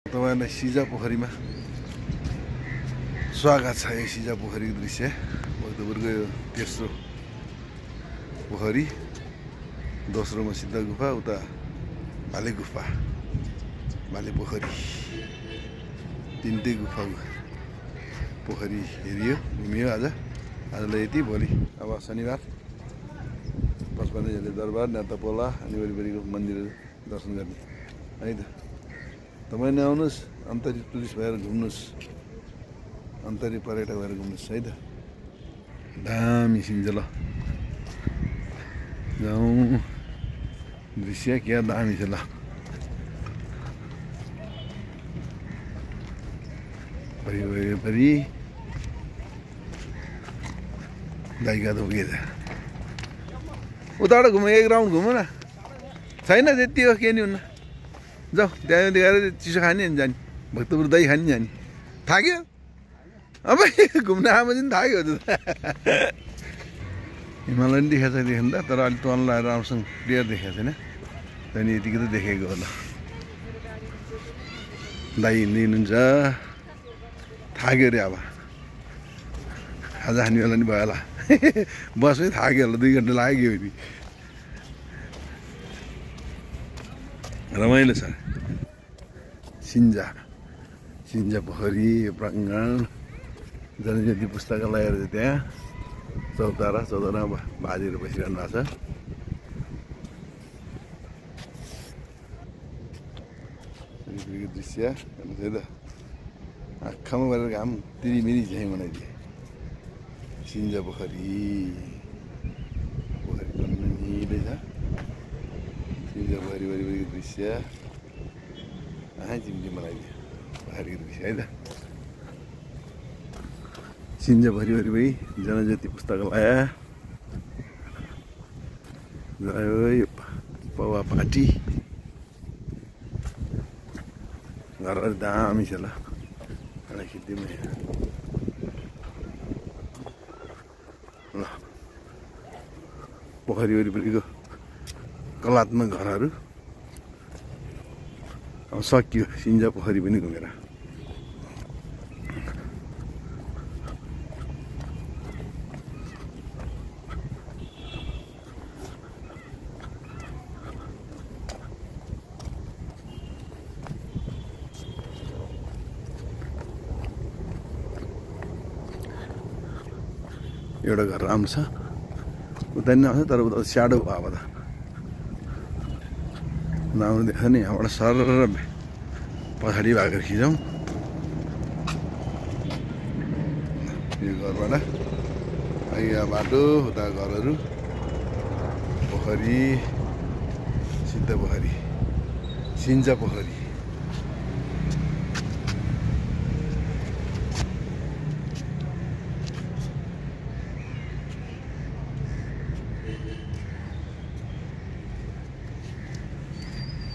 तपाईहरुलाई सिजा पोखरीमा स्वागत छ। यो सिजा पोखरीको दृश्य भक्तपुरको यो तेस्रो पोखरी, दोस्रोमा सिद्ध गुफा, उता भाले गुफा, भाले पोखरी, तीनटै गुफा पोखरी हेरियो घुमियो। आजलाई यति। भोलि अब शनिबार 55 जले दरबार, नेतापोला अनि वरिपरिको मन्दिरहरू दर्शन गर्ने है त। तपाईं नै आउनुस्, अन्तरिक टुरिस्ट भएर घुम्नुस्, अन्तरिक पर्यटक भएर घुम्नुस् है त। दामी सिन्छ ल, जाउँ। दृश्य क्या दामी छ ल। वरिपरि दाइका धोके छ। उताबाट घुम्यो, एक राउन्ड घुम्यो न, छैन त्यति हो, के नि हुन्न। जाऊ, त्यहाँ देखाएर चिसो खाने नि जाने, भक्तपुर दही खाने जाने। थाक्यो अब घुम्न आएपछि नि थाक्यो त। हिमालय नि देखाएको छ देख्नु त, तर अलिक तल लगाएर राम्रोसँग क्लियर देखाएको छैन। त्यहाँदेखि यतिकै त देखेको होला। दाइ हिँड्दै हुनुहुन्छ, थाक्यो अरे। अब खाजा खाने बेला नि भयो होला, बसमै थाक्यो होला, 2 घन्टा लाग्यो नि। रमाइलो छ। सिन्जा पोखरी प्राङ्गण, जनज्योति पुस्तकालयहरू छ त्यहाँ। चौतारामा बाजेहरू बसिरहनु भएको छ। दृश्य हेर्नुहोस् है त, आँखामा गरेर घाम तिरिमिरी झैँ बनाइदिए। सिन्जा पोखरी निलै छ। सिन्जा पोखरी वरिपरिको दृश्य चिम्ची बनाइदियो। पोखरीको दृश्य है त। सिन्जा पोखरी वरिपरि जनज्योति पुस्तकालय, पौवा पाटी, घरहरू दामी छ ल। एउटा खिच्दिउँ ल। पोखरी वरिपरिको कलात्मक घरहरू। अब सकियो सिन्जा पोखरी पनि घुमेर। एउटा घर राम्रो छ, उता नि आउँछ, तर उता स्याडो भयो। अब त राम्रो देख्छ नि। यहाँबाट सर पछाडि भागेर खिचौँ यो घरबाट। यहाँ बाटो, उता घरहरू, पोखरी, सिद्ध पोखरी, सिन्जा पोखरी।